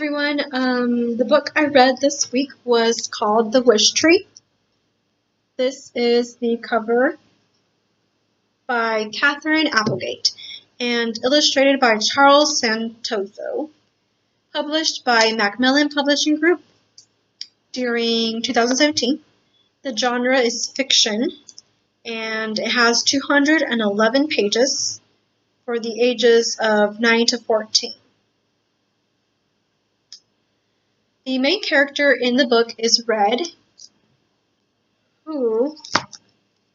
everyone. The book I read this week was called The Wishtree. This is the cover by Catherine Applegate and illustrated by Charles Santoso, published by Macmillan Publishing Group during 2017. The genre is fiction and it has 211 pages for the ages of 9 to 14. The main character in the book is Red, who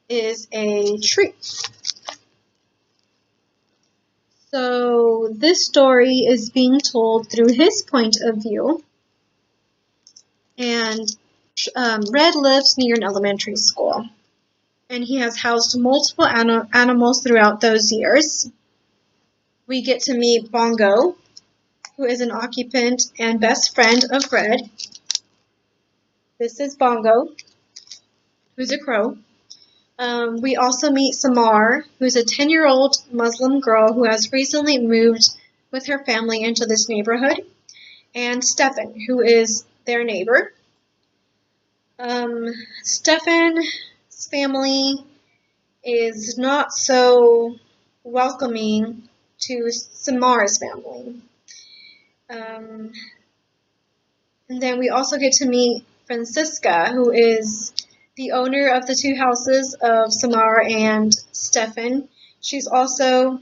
is a tree. So this story is being told through his point of view, and Red lives near an elementary school, and he has housed multiple animals throughout those years. We get to meet Bongo, who is an occupant and best friend of Red. This is Bongo, who's a crow. We also meet Samar, who's a 10-year-old Muslim girl who has recently moved with her family into this neighborhood, and Stefan, who is their neighbor. Stefan's family is not so welcoming to Samar's family. And then we also get to meet Francisca, who is the owner of the two houses of Samar and Stefan. She's also,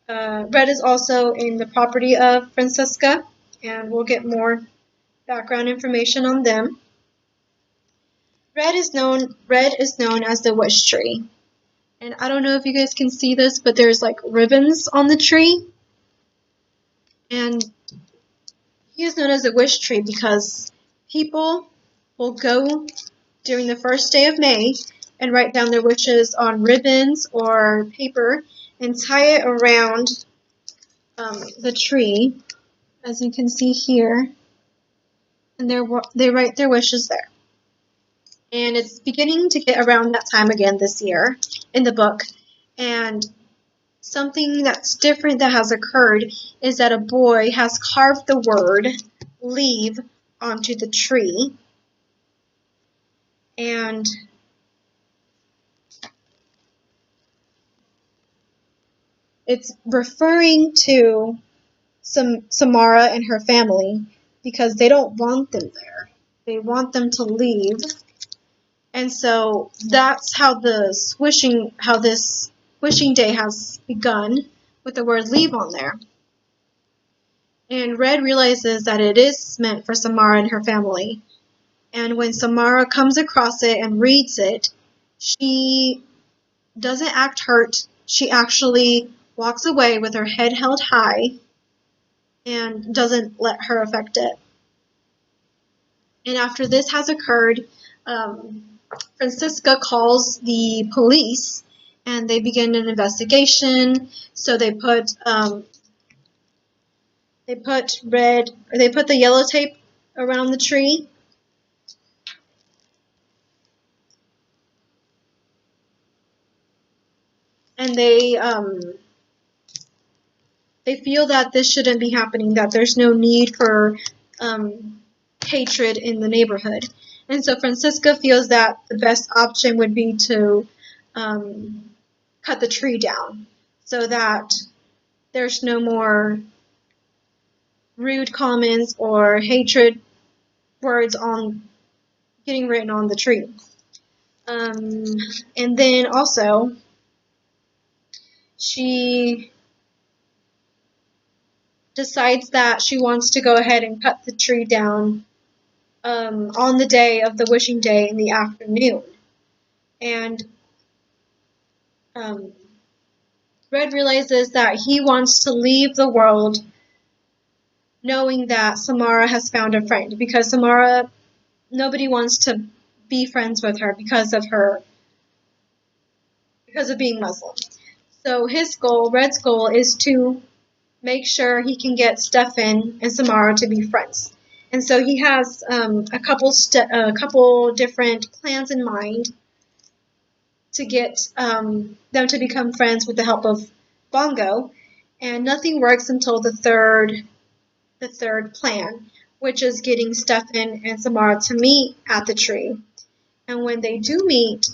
Red is also in the property of Francisca, and we'll get more background information on them. Red is known as the Wishtree. And I don't know if you guys can see this, but there's like ribbons on the tree. And he is known as the Wishtree because people will go during the first day of May and write down their wishes on ribbons or paper and tie it around the tree, as you can see here, and they write their wishes there. And it's beginning to get around that time again this year in the book, and something that's different that has occurred is that a boy has carved the word leave onto the tree. And it's referring to Samara and her family because they don't want them there. They want them to leave. And so that's how this wishing day has begun, with the word leave on there. And Red realizes that it is meant for Samara and her family. And when Samara comes across it and reads it, she doesn't act hurt. She actually walks away with her head held high and doesn't let her affect it. And after this has occurred, Francisca calls the police and they begin an investigation. So they put the yellow tape around the tree. And they feel that this shouldn't be happening, that there's no need for hatred in the neighborhood. And so Francisca feels that the best option would be to cut the tree down so that there's no more rude comments or hatred words getting written on the tree. And then also, she decides that she wants to go ahead and cut the tree down on the day of the wishing day in the afternoon. And Red realizes that he wants to leave the world knowing that Samara has found a friend, because Samara, nobody wants to be friends with her because of being Muslim. So Red's goal is to make sure he can get Stefan and Samara to be friends. And so he has a couple different plans in mind to get them to become friends with the help of Bongo. And nothing works until the third the third plan, which is getting Stefan and Samara to meet at the tree. And when they do meet,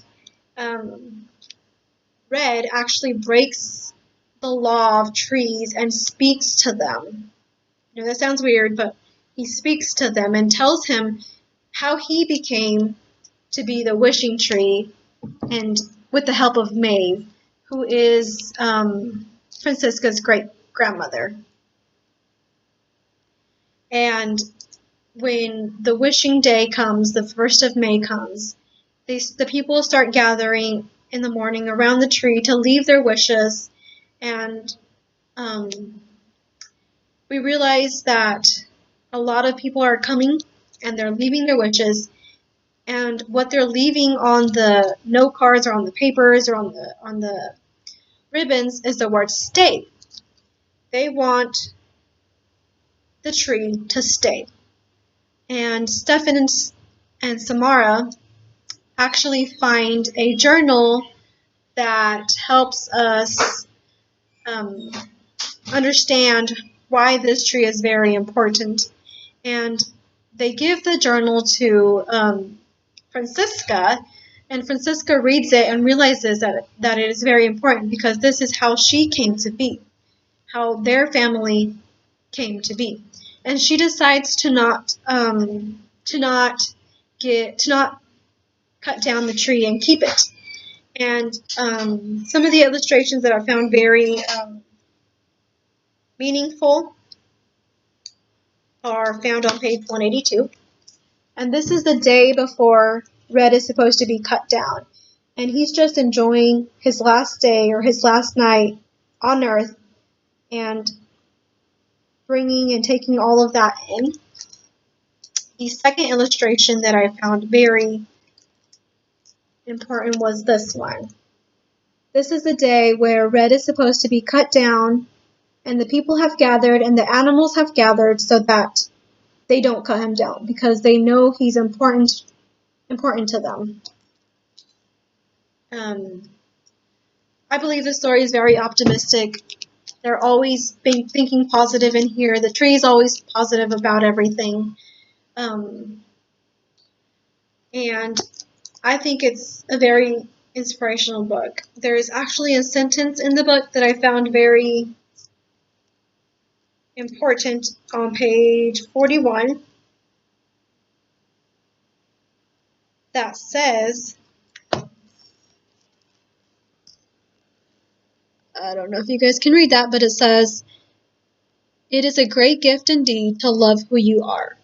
Red actually breaks the law of trees and speaks to them. You know, that sounds weird, but he speaks to them and tells him how he became to be the wishing tree, and with the help of Maeve, who is Francisca's great-grandmother. And when the wishing day comes, the 1st of May comes, the people start gathering in the morning around the tree to leave their wishes, and we realize that a lot of people are coming and they're leaving their wishes, and what they're leaving on the note cards or on the papers or on the ribbons is the word stay. They want the tree to stay. And Stefan and Samara actually find a journal that helps us understand why this tree is very important. And they give the journal to Francisca, and Francisca reads it and realizes that it is very important because this is how she came to be, how their family came to be. And she decides to not cut down the tree and keep it. And some of the illustrations that I found very meaningful are found on page 182. And this is the day before Red is supposed to be cut down. And he's just enjoying his last day or his last night on Earth and bringing and taking all of that in. The second illustration that I found very important was this one. This is the day where Red is supposed to be cut down, and the people have gathered and the animals have gathered so that they don't cut him down because they know he's important to them. I believe the story is very optimistic. They're always thinking positive in here. The tree is always positive about everything. And I think it's a very inspirational book. There is actually a sentence in the book that I found very important on page 41 that says, I don't know if you guys can read that, but it says, "It is a great gift indeed to love who you are."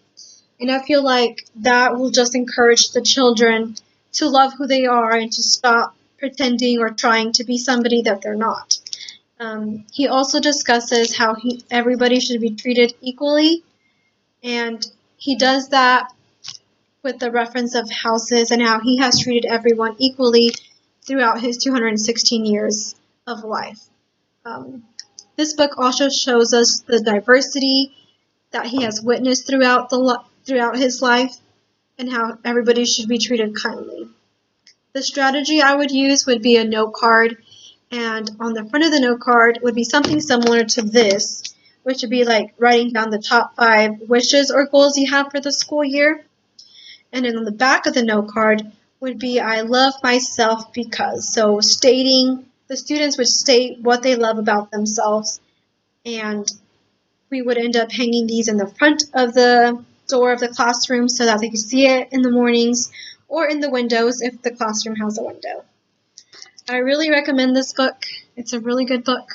And I feel like that will just encourage the children to love who they are and to stop pretending or trying to be somebody that they're not. He also discusses how everybody should be treated equally, and he does that with the reference of houses and how he has treated everyone equally throughout his 216 years of life. This book also shows us the diversity that he has witnessed throughout his life and how everybody should be treated kindly. The strategy I would use would be a note card, and on the front of the note card would be something similar to this, which would be like writing down the top 5 wishes or goals you have for the school year. And then on the back of the note card would be, "I love myself because." So the students would state what they love about themselves, and we would end up hanging these in the front of the door of the classroom so that they could see it in the mornings, or in the windows if the classroom has a window. I really recommend this book. It's a really good book.